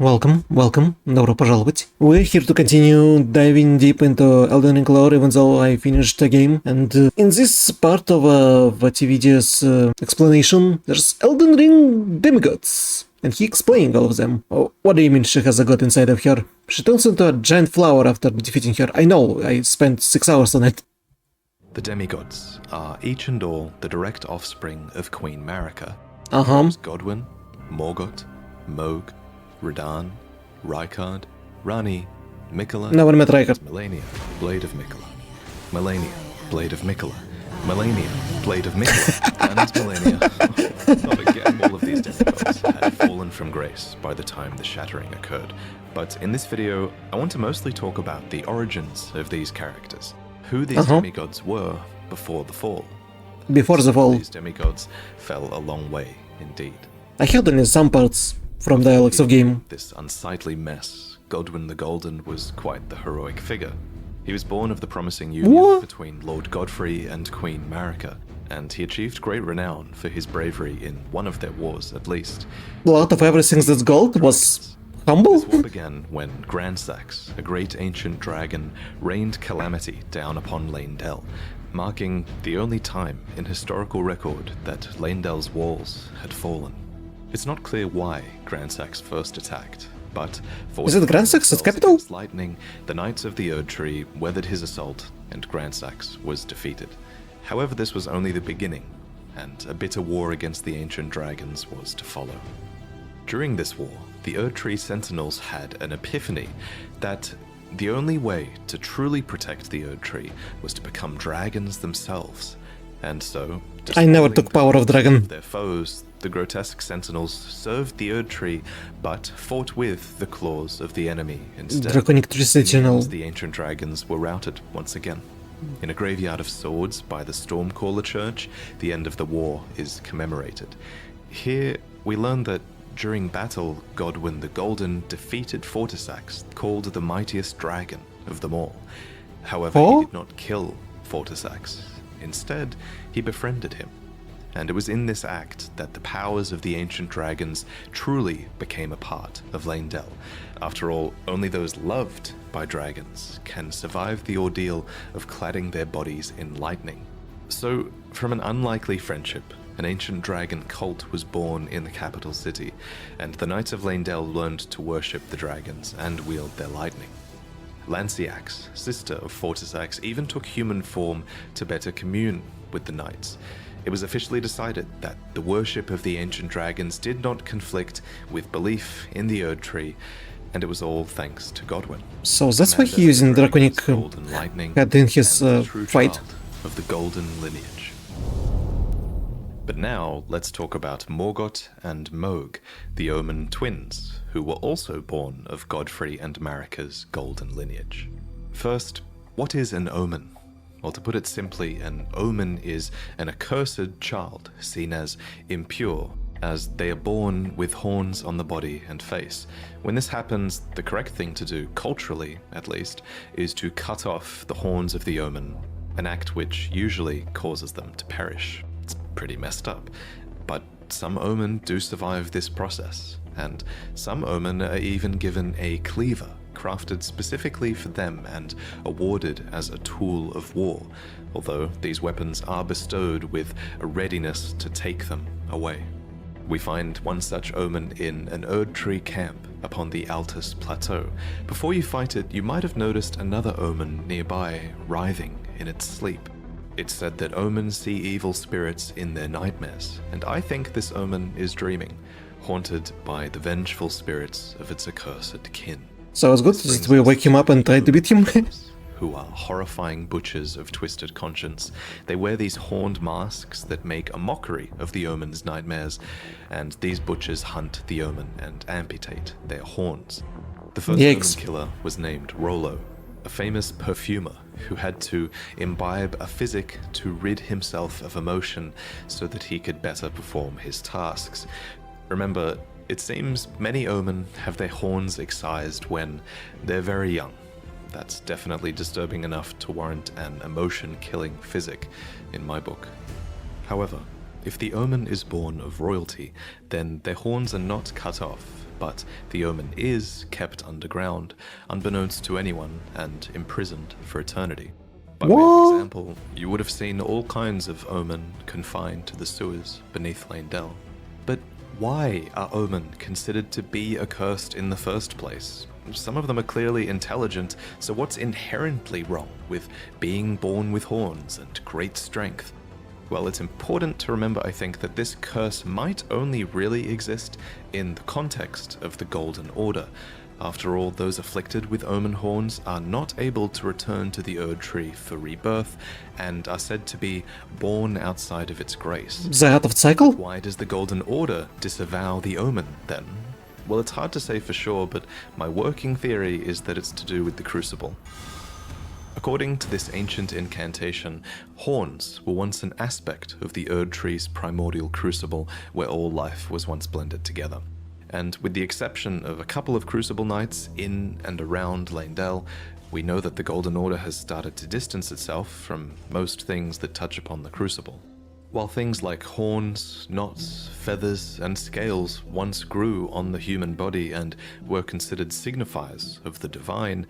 Welcome, добро пожаловать. We're here to continue diving deep into Elden Ring lore, even though I finished the game. And in this part of vaatividya's explanation, there's Elden Ring Demigods. And he explained all of them. Oh, what do you mean she has a god inside of her? She turns into a giant flower after defeating her. I know, I spent 6 hours on it. The demigods are each and all the direct offspring of Queen Marika. Godwyn, Morgott, Mohg, Radahn, Rykard, Ranni, Miquella, Never met Rykard. Malenia, Blade of Miquella, Malenia, Blade of Miquella, Malenia, Blade of Miquella, and Malenia. Not again, all of these demigods had fallen from grace by the time the shattering occurred. But in this video, I want to mostly talk about the origins of these characters, who these demigods were before the fall. Before the fall. These demigods fell a long way indeed. I heard in some parts from dialogues of game. This unsightly mess, Godwyn the Golden was quite the heroic figure. He was born of the promising union between Lord Godfrey and Queen Marika, and he achieved great renown for his bravery in one of their wars at least. A lot of everything that's gold was humble. This war began when Grandsax, a great ancient dragon, rained calamity down upon Leyndell, marking the only time in historical record that Leyndell's walls had fallen. It's not clear why Grandsax first attacked, but for is it Grandsax its capital? Lightning, the Knights of the Erdtree weathered his assault, and Grandsax was defeated. However, this was only the beginning, and a bitter war against the ancient dragons was to follow. During this war, the Erdtree Sentinels had an epiphany that the only way to truly protect the Erdtree was to become dragons themselves, and so I never took power of dragon. Their foes, the grotesque sentinels, served the Erdtree, but fought with the claws of the enemy instead. Draconic Tree Sentinel. The ancient dragons were routed once again. In a graveyard of swords by the Stormcaller Church, the end of the war is commemorated. Here, we learn that during battle, Godwyn the Golden defeated Fortisax, called the mightiest dragon of them all. However, he did not kill Fortisax. Instead, he befriended him. And it was in this act that the powers of the ancient dragons truly became a part of Leyndell. After all, only those loved by dragons can survive the ordeal of cladding their bodies in lightning. So, from an unlikely friendship, an ancient dragon cult was born in the capital city, and the Knights of Leyndell learned to worship the dragons and wield their lightning. Lanciax, sister of Fortisax, even took human form to better commune with the knights. It was officially decided that the worship of the ancient dragons did not conflict with belief in the Erdtree, and it was all thanks to Godwyn. So that's why he's using draconic head in his fight. Of the golden lineage. But now let's talk about Morgott and Mohg, the Omen twins, who were also born of Godfrey and Marika's golden lineage. First, what is an omen? Well, to put it simply, an omen is an accursed child, seen as impure, as they are born with horns on the body and face. When this happens, the correct thing to do, culturally at least, is to cut off the horns of the omen, an act which usually causes them to perish. It's pretty messed up, but some omen do survive this process, and some omen are even given a cleaver, crafted specifically for them and awarded as a tool of war, although these weapons are bestowed with a readiness to take them away. We find one such omen in an Erdtree camp upon the Altus Plateau. Before you fight it, you might have noticed another omen nearby writhing in its sleep. It's said that omens see evil spirits in their nightmares, and I think this omen is dreaming, haunted by the vengeful spirits of its accursed kin. So it's good that we wake him up and try to beat him. Who are horrifying butchers of twisted conscience. They wear these horned masks that make a mockery of the omen's nightmares, and these butchers hunt the omen and amputate their horns. The first omen killer was named Rollo, a famous perfumer who had to imbibe a physic to rid himself of emotion so that he could better perform his tasks. Remember, it seems many omen have their horns excised when they're very young. That's definitely disturbing enough to warrant an emotion-killing physic in my book. However, if the omen is born of royalty, then their horns are not cut off, but the omen is kept underground, unbeknownst to anyone, and imprisoned for eternity. By way of example, you would have seen all kinds of omen confined to the sewers beneath Leyndell. But why are omen considered to be accursed in the first place? Some of them are clearly intelligent, so what's inherently wrong with being born with horns and great strength? Well, it's important to remember, I think, that this curse might only really exist in the context of the Golden Order. After all, those afflicted with omen horns are not able to return to the Erd Tree for rebirth, and are said to be born outside of its grace. The Heart of Cycle? Why does the Golden Order disavow the omen, then? Well, it's hard to say for sure, but my working theory is that it's to do with the Crucible. According to this ancient incantation, horns were once an aspect of the Erd Tree's primordial crucible, where all life was once blended together. And with the exception of a couple of Crucible nights in and around Leyndell, we know that the Golden Order has started to distance itself from most things that touch upon the Crucible. While things like horns, knots, feathers, and scales once grew on the human body and were considered signifiers of the divine,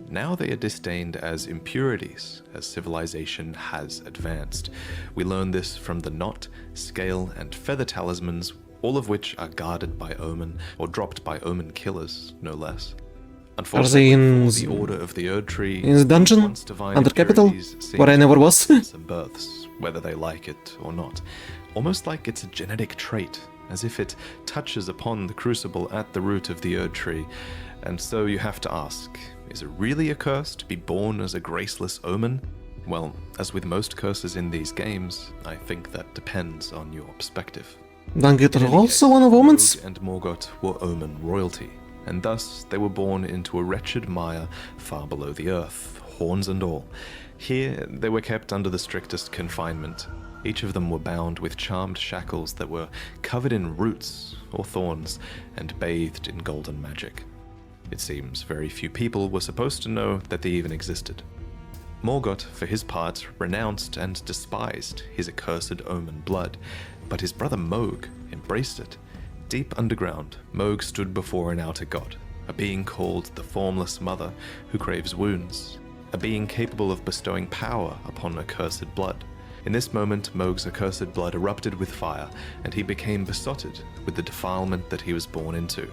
now they are disdained as impurities as civilization has advanced. We learn this from the knot, scale, and feather talismans, all of which are guarded by omen, or dropped by omen killers, no less. Are they in the Order of the Erd Tree, in the dungeon? once divine Under Capital? impurities seem Where I never was? some births, whether they like it or not. Almost like it's a genetic trait, as if it touches upon the Crucible at the root of the Erd Tree. And so you have to ask, is it really a curse to be born as a graceless omen? Well, as with most curses in these games, I think that depends on your perspective. Dangitter In any also case, one of omens? Mohg and Morgoth were omen royalty, and thus they were born into a wretched mire far below the earth, horns and all. Here they were kept under the strictest confinement. Each of them were bound with charmed shackles that were covered in roots or thorns and bathed in golden magic. It seems very few people were supposed to know that they even existed. Morgoth, for his part, renounced and despised his accursed omen blood, but his brother Mohg embraced it. Deep underground, Mohg stood before an outer god, a being called the Formless Mother, who craves wounds, a being capable of bestowing power upon accursed blood. In this moment, Mohg's accursed blood erupted with fire, and he became besotted with the defilement that he was born into.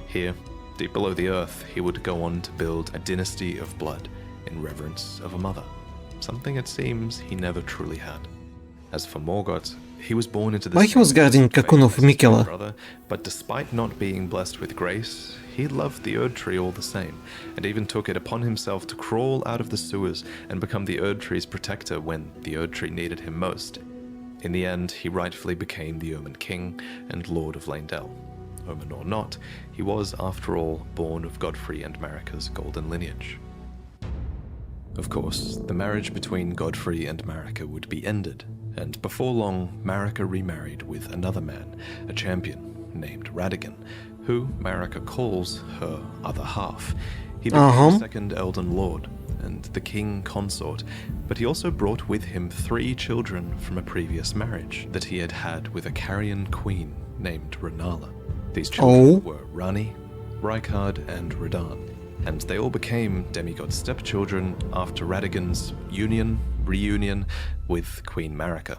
Here, deep below the earth, he would go on to build a dynasty of blood in reverence of a mother, something it seems he never truly had. As for Morgoth, he was born into the Why he was guarding Cocoon of Miquella? brother, but despite not being blessed with grace, he loved the Erd Tree all the same, and even took it upon himself to crawl out of the sewers and become the Erd Tree's protector when the Erd Tree needed him most. In the end, he rightfully became the Omen King and Lord of Leyndell. Omen or not, he was, after all, born of Godfrey and Marika's golden lineage. Of course, the marriage between Godfrey and Marika would be ended, and before long, Marika remarried with another man, a champion named Radagon, who Marika calls her other half. He became the second Elden Lord and the king consort, but he also brought with him 3 children from a previous marriage that he had had with a Carian queen named Renala. These children were Rani, Rykard, and Radahn, and they all became demigod stepchildren after Radagon's reunion with Queen Marika.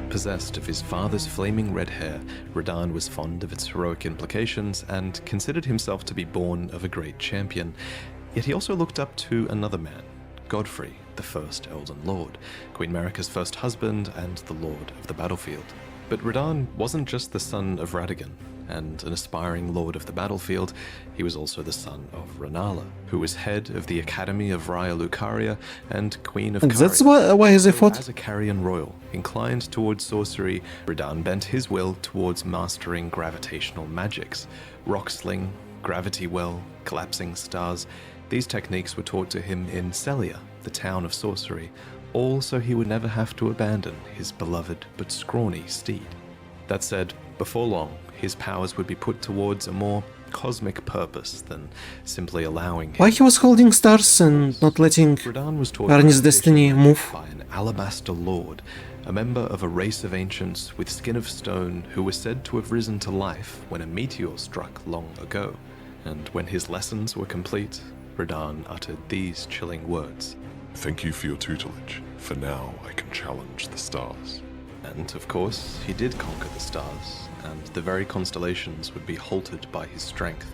Possessed of his father's flaming red hair, Radahn was fond of its heroic implications and considered himself to be born of a great champion. Yet he also looked up to another man, Godfrey, the first Elden Lord, Queen Marika's first husband and the Lord of the Battlefield. But Radahn wasn't just the son of Radagon and an aspiring Lord of the Battlefield, he was also the son of Renala, who was head of the Academy of Raya Lucaria and Queen of And Caria. that's why they fought? As a Carian royal, inclined towards sorcery, Radahn bent his will towards mastering gravitational magics. Rock sling, gravity well, collapsing stars. These techniques were taught to him in Celia, the town of sorcery, all so he would never have to abandon his beloved but scrawny steed. That said, before long, his powers would be put towards a more cosmic purpose than simply allowing him. Why he was holding stars and not letting Radahn was taught Arnie's gravitation destiny move? by an alabaster lord, a member of a race of ancients with skin of stone who was said to have risen to life when a meteor struck long ago. And when his lessons were complete, Radahn uttered these chilling words. Thank you for your tutelage. For now, I can challenge the stars. And of course, he did conquer the stars, and the very constellations would be halted by his strength.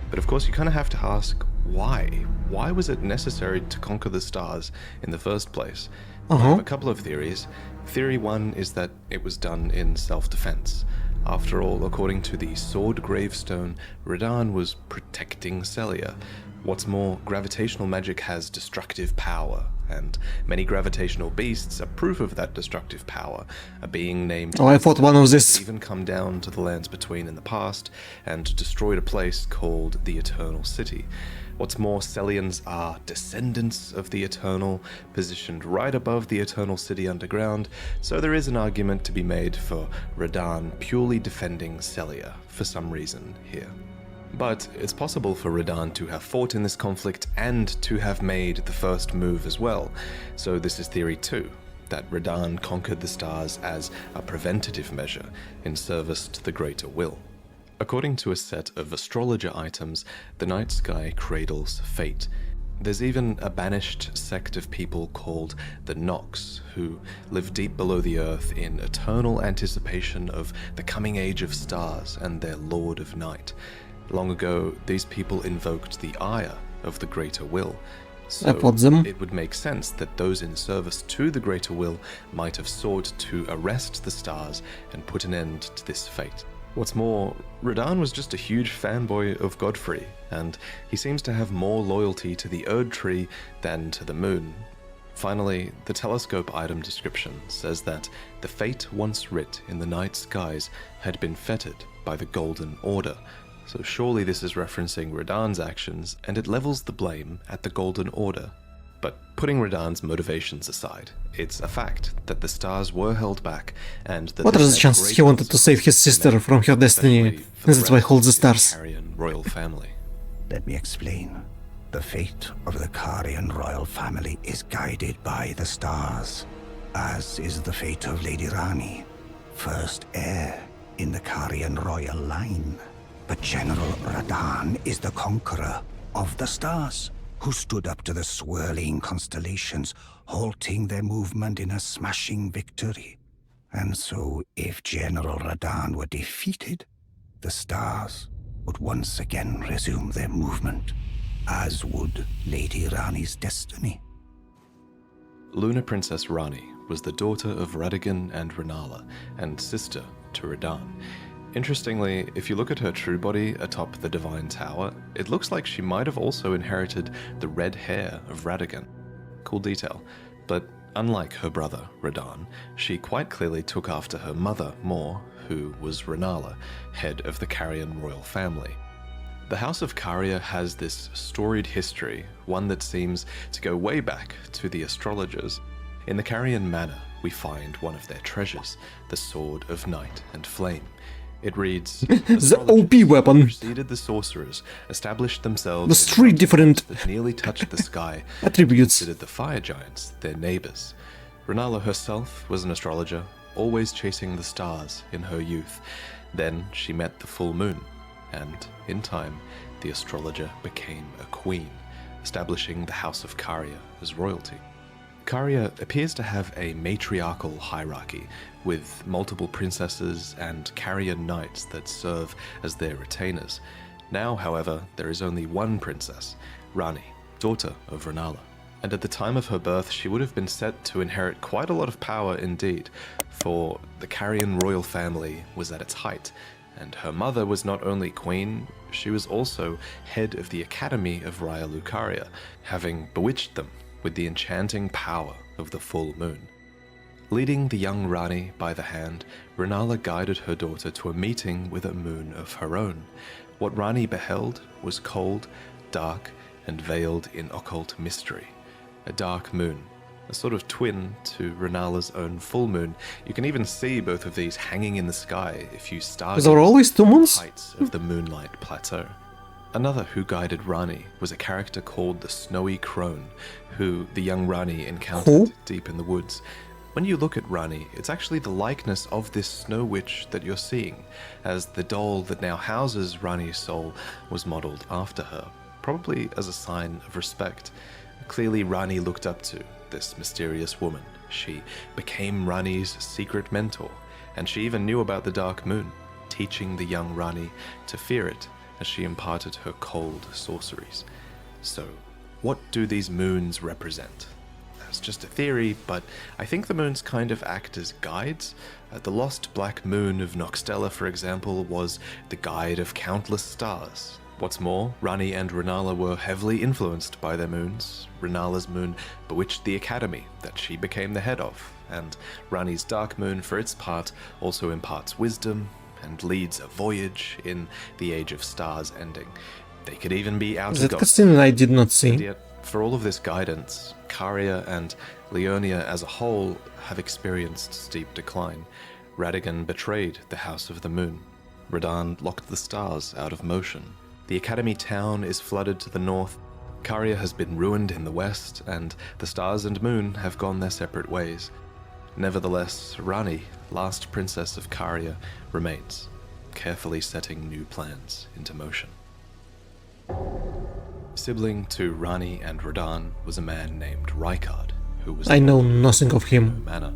But of course, you kind of have to ask, why? Why was it necessary to conquer the stars in the first place? I have a couple of theories. Theory one is that it was done in self-defense. After all, according to the sword gravestone, Radahn was protecting Celia. What's more, gravitational magic has destructive power, and many gravitational beasts are proof of that destructive power. A being named... Oh, I fought one of this. ...even come down to the lands between in the past, and destroyed a place called the Eternal City. What's more, Celians are descendants of the Eternal, positioned right above the Eternal City underground, so there is an argument to be made for Radahn purely defending Celia for some reason here. But it's possible for Radahn to have fought in this conflict and to have made the first move as well. So this is theory 2, that Radahn conquered the stars as a preventative measure in service to the greater will. According to a set of astrologer items, the night sky cradles fate. There's even a banished sect of people called the Nox, who live deep below the earth in eternal anticipation of the coming age of stars and their Lord of Night. Long ago, these people invoked the ire of the greater will. So it would make sense that those in service to the greater will might have sought to arrest the stars and put an end to this fate. What's more, Radahn was just a huge fanboy of Godfrey, and he seems to have more loyalty to the Erd Tree than to the moon. Finally, the telescope item description says that the fate once writ in the night skies had been fettered by the Golden Order. So surely this is referencing Radahn's actions, and it levels the blame at the Golden Order. But putting Radahn's motivations aside, it's a fact that the stars were held back, and that what are the chances he wanted to save his sister from her destiny, and that's why he holds the stars? Carian royal family. Let me explain. The fate of the Carian royal family is guided by the stars, as is the fate of Lady Rani, first heir in the Carian royal line. But General Radahn is the conqueror of the stars, who stood up to the swirling constellations, halting their movement in a smashing victory. And so, if General Radahn were defeated, the stars would once again resume their movement, as would Lady Rani's destiny. Lunar Princess Rani was the daughter of Radagon and Renala, and sister to Radahn. Interestingly, if you look at her true body atop the Divine Tower, it looks like she might have also inherited the red hair of Radagon. Cool detail. But unlike her brother, Radahn, she quite clearly took after her mother more, who was Renala, head of the Carian royal family. The House of Caria has this storied history, one that seems to go way back to the astrologers. In the Carian Manor, we find one of their treasures, the Sword of Night and Flame. It reads, the OP weapon. Preceded the sorcerers, established themselves with 3 different that nearly touched the sky, attributes. Considered the fire giants their neighbors. Renala herself was an astrologer, always chasing the stars in her youth. Then she met the full moon, and in time, the astrologer became a queen, establishing the House of Caria as royalty. Caria appears to have a matriarchal hierarchy, with multiple princesses and Carian knights that serve as their retainers. Now, however, there is only one princess, Rani, daughter of Renala. And at the time of her birth, she would have been set to inherit quite a lot of power indeed, for the Carian royal family was at its height, and her mother was not only queen, she was also head of the Academy of Raya Lucaria, having bewitched them with the enchanting power of the full moon. Leading the young Rani by the hand, Renala guided her daughter to a meeting with a moon of her own. What Rani beheld was cold, dark, and veiled in occult mystery. A dark moon, a sort of twin to Renala's own full moon. You can even see both of these hanging in the sky if you stargaze There are always 2 moons? the heights of the Moonlight Plateau. Another who guided Rani was a character called the Snowy Crone, who the young Rani encountered Who? deep in the woods. When you look at Rani, it's actually the likeness of this snow witch that you're seeing, as the doll that now houses Rani's soul was modelled after her, probably as a sign of respect. Clearly Rani looked up to this mysterious woman. She became Rani's secret mentor, and she even knew about the Dark Moon, teaching the young Rani to fear it as she imparted her cold sorceries. So, what do these moons represent? That's just a theory, but I think the moons kind of act as guides. The lost black moon of Noxtella, for example, was the guide of countless stars. What's more, Rani and Renala were heavily influenced by their moons. Renala's moon bewitched the academy that she became the head of, and Rani's dark moon, for its part, also imparts wisdom and leads a voyage in the Age of Stars ending. They could even be out That of cutscene I did not and see. yet, for all of this guidance, Caria and Leonia as a whole have experienced steep decline. Radagon betrayed the House of the Moon. Radahn locked the stars out of motion. The Academy town is flooded to the north. Caria has been ruined in the west, and the stars and moon have gone their separate ways. Nevertheless, Rani, last princess of Caria, remains, carefully setting new plans into motion. Sibling to Rani and Radahn was a man named Rykard, who was I know nothing of him. manner.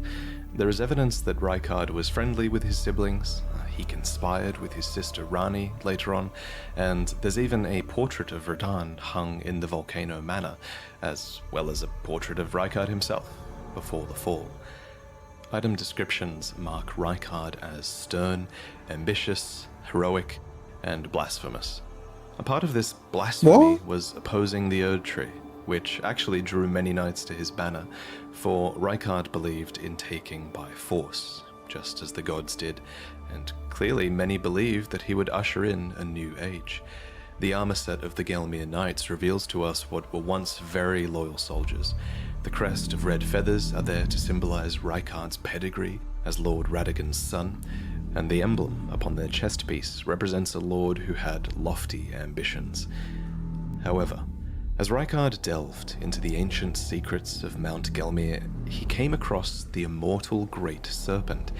There is evidence that Rykard was friendly with his siblings. He conspired with his sister Rani later on, and there's even a portrait of Radahn hung in the Volcano Manor, as well as a portrait of Rykard himself before the fall. Item descriptions mark Rykard as stern, ambitious, heroic, and blasphemous. A part of this blasphemy What? was opposing the Erd Tree, which actually drew many knights to his banner, for Rykard believed in taking by force, just as the gods did, and clearly many believed that he would usher in a new age. The armor set of the Gelmir Knights reveals to us what were once very loyal soldiers. The crest of red feathers are there to symbolize Rykard's pedigree as Lord Radagon's son, and the emblem upon their chest piece represents a lord who had lofty ambitions. However, as Rykard delved into the ancient secrets of Mount Gelmir, he came across the immortal Great Serpent,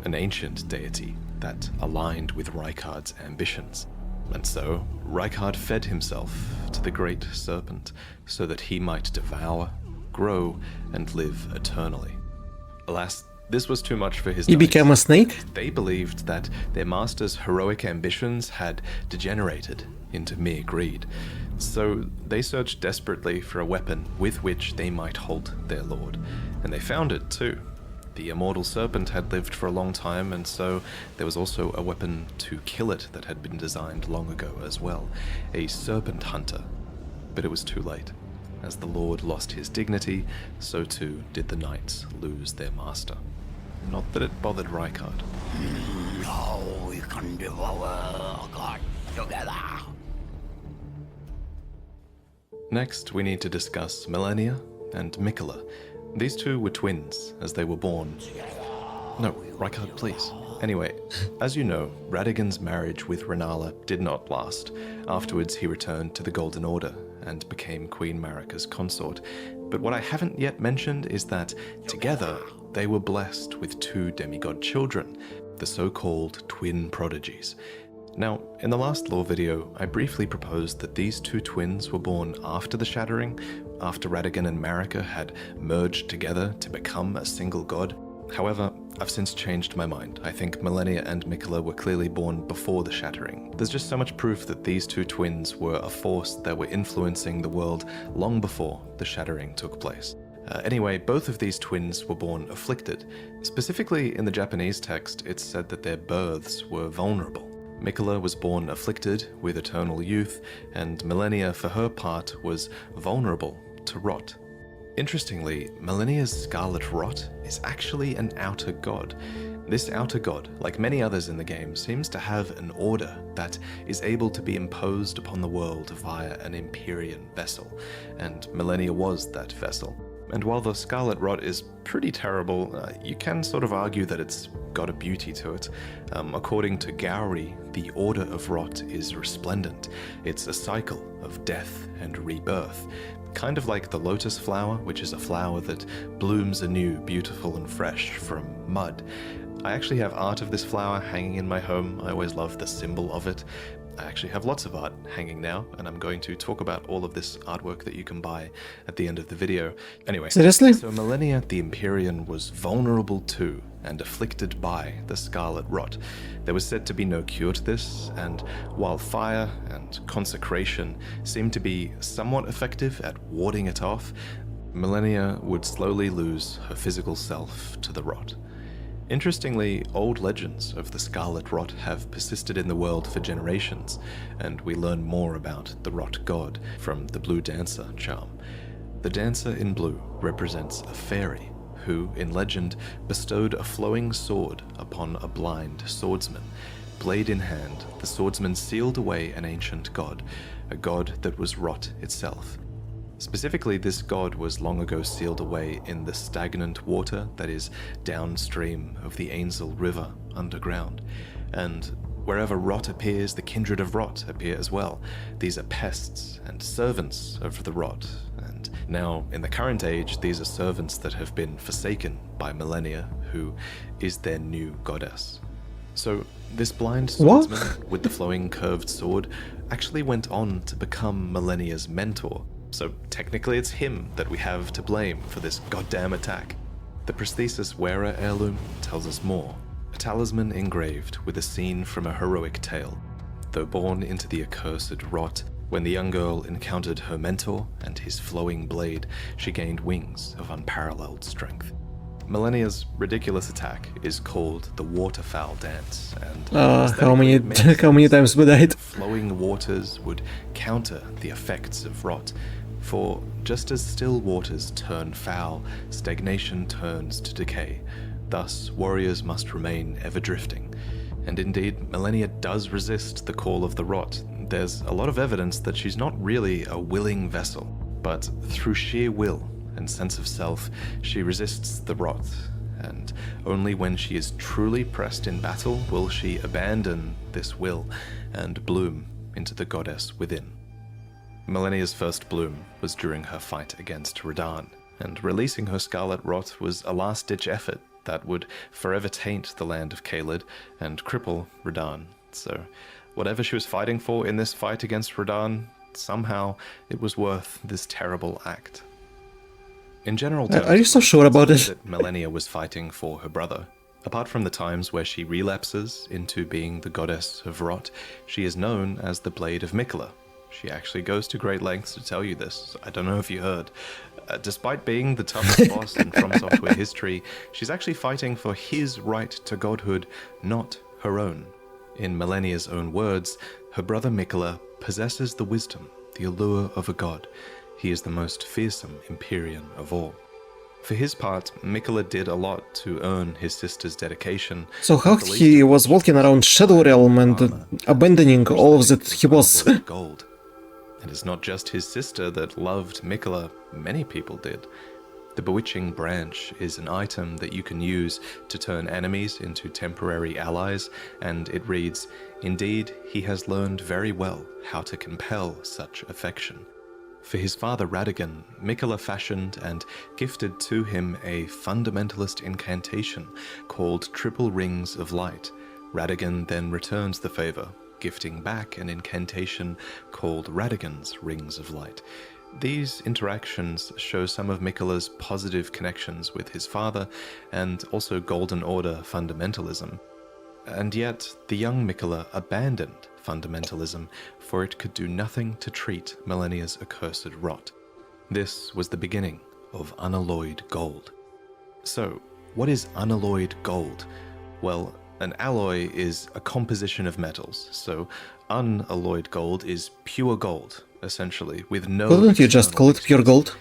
an ancient deity that aligned with Rykard's ambitions. And so, Rykard fed himself to the Great Serpent so that he might devour, grow, and live eternally. Alas, this was too much for his He knights. became a snake? They believed that their master's heroic ambitions had degenerated into mere greed, so they searched desperately for a weapon with which they might halt their lord, and they found it too. The immortal serpent had lived for a long time, and so there was also a weapon to kill it that had been designed long ago as well, a serpent hunter. But it was too late. As the lord lost his dignity, so too did the knights lose their master. Not that it bothered Rykard. Now we can devour God together. Next, we need to discuss Millennia and Mikola. These two were twins, as they were born... No, Rykard, please. Anyway, as you know, Radagon's marriage with Renala did not last. Afterwards, he returned to the Golden Order and became Queen Marika's consort. But what I haven't yet mentioned is that, together, they were blessed with two demigod children, the so-called twin prodigies. Now, in the last lore video, I briefly proposed that these two twins were born after the Shattering, after Radagon and Marika had merged together to become a single god. However, I've since changed my mind. I think Millennia and Mikola were clearly born before the Shattering. There's just so much proof that these two twins were a force that were influencing the world long before the Shattering took place. Anyway, both of these twins were born afflicted. Specifically, in the Japanese text, it's said that their births were vulnerable. Mikola was born afflicted with eternal youth, and Millennia, for her part, was vulnerable to rot. Interestingly, Millennia's scarlet rot is actually an outer god. This outer god, like many others in the game, seems to have an order that is able to be imposed upon the world via an Empyrean vessel, and Millennia was that vessel. And while the Scarlet Rot is pretty terrible, you can sort of argue that it's got a beauty to it. According to Gowry, the Order of Rot is resplendent. It's a cycle of death and rebirth, kind of like the lotus flower, which is a flower that blooms anew, beautiful and fresh from mud. I actually have art of this flower hanging in my home. I always love the symbol of it. I actually have lots of art hanging now, and I'm going to talk about all of this artwork that you can buy at the end of the video. Anyway, Seriously? so Millennia the Empyrean was vulnerable to and afflicted by the Scarlet Rot. There was said to be no cure to this, and while fire and consecration seemed to be somewhat effective at warding it off, Millennia would slowly lose her physical self to the rot. Interestingly, old legends of the Scarlet Rot have persisted in the world for generations, and we learn more about the Rot God from the Blue Dancer charm. The Dancer in blue represents a fairy who, in legend, bestowed a flowing sword upon a blind swordsman. Blade in hand, the swordsman sealed away an ancient god, a god that was rot itself. Specifically, this god was long ago sealed away in the stagnant water that is downstream of the Ainsel River underground. And wherever rot appears, the kindred of rot appear as well. These are pests and servants of the rot. And now, in the current age, these are servants that have been forsaken by Millennia, who is their new goddess. So, this blind swordsman with the flowing curved sword actually went on to become Millennia's mentor. So technically it's him that we have to blame for this goddamn attack. The prosthesis wearer heirloom tells us more. A talisman engraved with a scene from a heroic tale. Though born into the accursed rot, when the young girl encountered her mentor and his flowing blade, she gained wings of unparalleled strength. Millennia's ridiculous attack is called the Waterfowl Dance, and how many times we died? Flowing waters would counter the effects of rot. For just as still waters turn foul, stagnation turns to decay. Thus, warriors must remain ever drifting. And indeed, Millennia does resist the call of the rot. There's a lot of evidence that she's not really a willing vessel, but through sheer will and sense of self, she resists the rot. And only when she is truly pressed in battle will she abandon this will and bloom into the goddess within. Millennia's first bloom was during her fight against Radahn, and releasing her Scarlet Rot was a last-ditch effort that would forever taint the land of Caelid and cripple Radahn. So, whatever she was fighting for in this fight against Radahn, somehow it was worth this terrible act. In general terms, Are you so sure about it? that Millennia was fighting for her brother. Apart from the times where she relapses into being the goddess of rot, she is known as the Blade of Miquella. She actually goes to great lengths to tell you this. I don't know if you heard. Despite being the toughest boss in From Software history, she's actually fighting for his right to godhood, not her own. In Millennia's own words, her brother Miquella possesses the wisdom, the allure of a god. He is the most fearsome Empyrean of all. For his part, Miquella did a lot to earn his sister's dedication. So how he was walking around Shadow Realm and abandoning all of that he was? Gold. And it's not just his sister that loved Miquella, many people did. The Bewitching Branch is an item that you can use to turn enemies into temporary allies, and it reads, "Indeed, he has learned very well how to compel such affection." For his father Radagon, Miquella fashioned and gifted to him a fundamentalist incantation called Triple Rings of Light. Radagon then returns the favor, gifting back an incantation called Radagon's Rings of Light. These interactions show some of Miquella's positive connections with his father and also Golden Order fundamentalism. And yet, the young Miquella abandoned fundamentalism, for it could do nothing to treat Millennia's accursed rot. This was the beginning of unalloyed gold. So, what is unalloyed gold? Well, an alloy is a composition of metals, so unalloyed gold is pure gold, essentially, with no... Couldn't you just call it pure gold?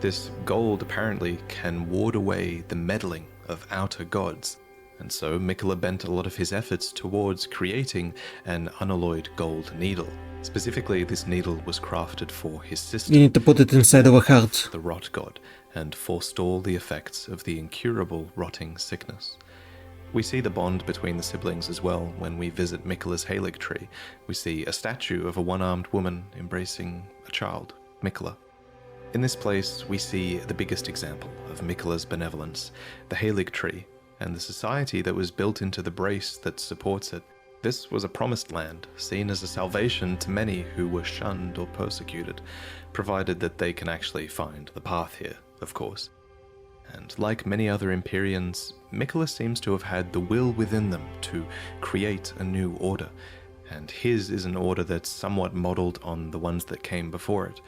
This gold apparently can ward away the meddling of outer gods. and so Mikola bent a lot of his efforts towards creating an unalloyed gold needle. Specifically, this needle was crafted for his sister. You need to put it inside of a heart. The rot god, and forestall the effects of the incurable rotting sickness. We see the bond between the siblings as well when we visit Mikola's Halig tree. We see a statue of a one-armed woman embracing a child, Mikola. In this place, we see the biggest example of Mikola's benevolence, the Halig tree, and the society that was built into the brace that supports it. This was a promised land, seen as a salvation to many who were shunned or persecuted, provided that they can actually find the path here, of course. And like many other Empyreans, Mikola seems to have had the will within them to create a new order, and his is an order that's somewhat modelled on the ones that came before it.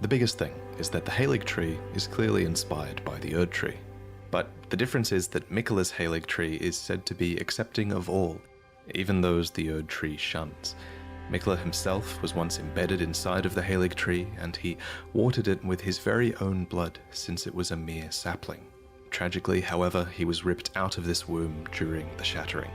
The biggest thing is that the Halig tree is clearly inspired by the Erd tree. But the difference is that Mikola's Halig tree is said to be accepting of all, even those the Erd tree shuns. Mikola himself was once embedded inside of the Halig tree, and he watered it with his very own blood since it was a mere sapling. Tragically, however, he was ripped out of this womb during the shattering,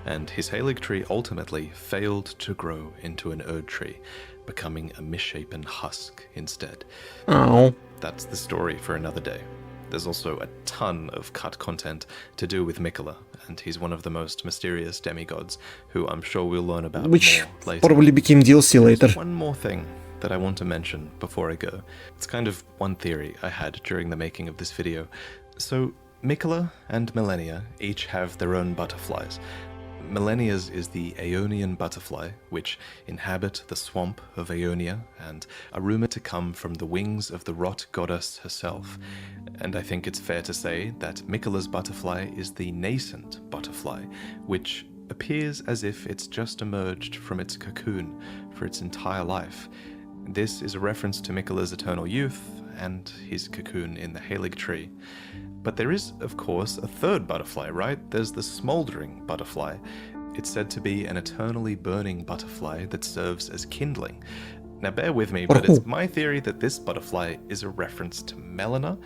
and his Halig tree ultimately failed to grow into an Erd tree, becoming a misshapen husk instead. Oh. That's the story for another day. There's also a ton of cut content to do with Mikola, and he's one of the most mysterious demigods, who I'm sure we'll learn about Which more later. probably became DLC later. There's one more thing that I want to mention before I go. It's kind of one theory I had during the making of this video. So, Mikola and Millennia each have their own butterflies. Millennia's is the Aeonian butterfly, which inhabit the swamp of Aeonia and are rumored to come from the wings of the rot goddess herself. And I think it's fair to say that Mikola's butterfly is the nascent butterfly, which appears as if it's just emerged from its cocoon for its entire life. This is a reference to Mikola's eternal youth and his cocoon in the Halig tree. But there is, of course, a third butterfly, right? There's the smouldering butterfly. It's said to be an eternally burning butterfly that serves as kindling. Now bear with me, but it's my theory that this butterfly is a reference to Melina,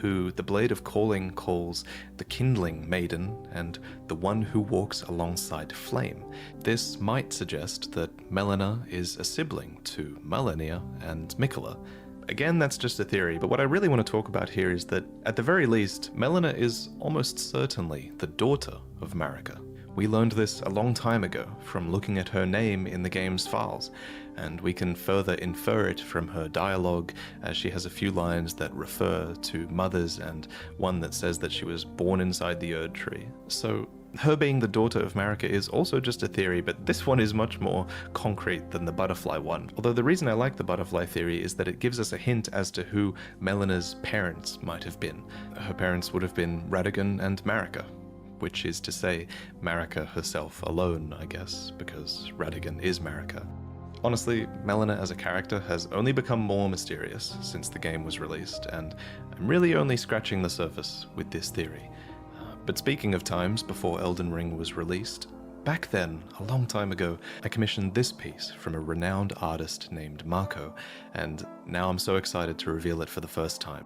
who the Blade of Calling calls the kindling maiden and the one who walks alongside flame. This might suggest that Melina is a sibling to Millennia and Mikola. Again, that's just a theory, but what I really want to talk about here is that, at the very least, Melina is almost certainly the daughter of Marika. We learned this a long time ago from looking at her name in the game's files, and we can further infer it from her dialogue, as she has a few lines that refer to mothers and one that says that she was born inside the Erd tree. So, her being the daughter of Marika is also just a theory, but this one is much more concrete than the butterfly one. Although the reason I like the butterfly theory is that it gives us a hint as to who Melina's parents might have been. Her parents would have been Radagon and Marika, which is to say, Marika herself alone, I guess, because Radagon is Marika. Honestly, Melina as a character has only become more mysterious since the game was released, and I'm really only scratching the surface with this theory. But speaking of times before Elden Ring was released, back then, a long time ago, I commissioned this piece from a renowned artist named Marco, and now I'm so excited to reveal it for the first time.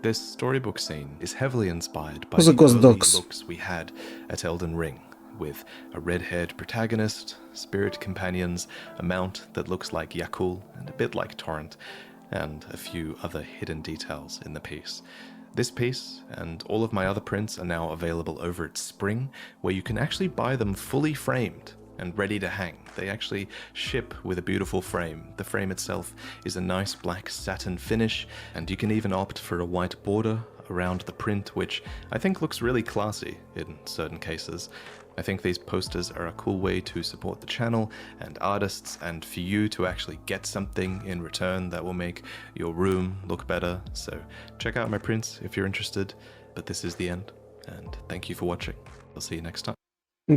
This storybook scene is heavily inspired by the early looks we had at Elden Ring, with a red-haired protagonist, spirit companions, a mount that looks like Yakul and a bit like Torrent, and a few other hidden details in the piece. This piece, and all of my other prints, are now available over at Spring, where you can actually buy them fully framed and ready to hang. They actually ship with a beautiful frame. The frame itself is a nice black satin finish, and you can even opt for a white border around the print, which I think looks really classy in certain cases. I think these posters are a cool way to support the channel and artists, and for you to actually get something in return that will make your room look better. So check out my prints if you're interested, but this is the end, and thank you for watching. I'll see you next time.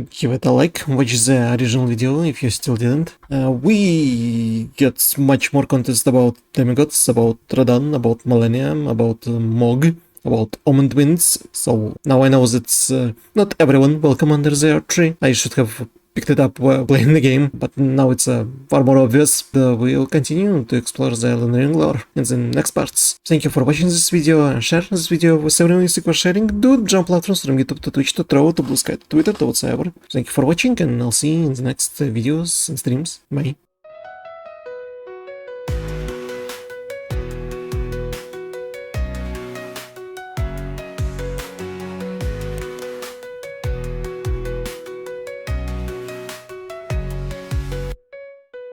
Give it a like, watch the original video if you still didn't. We get much more content about Demigods, about Radahn, about Millennium, about Mog, about Omen Twins, so now I know that not everyone will come under the Erd tree. I should have picked it up while playing the game, but now it's far more obvious. We'll continue to explore the Elden Ring lore in the next parts. Thank you for watching this video, and share this video with everyone you think was sharing. Do it jump platforms from YouTube to Twitch to Troll to Blue Sky to Twitter to whatsoever. Thank you for watching, and I'll see you in the next videos and streams. Bye.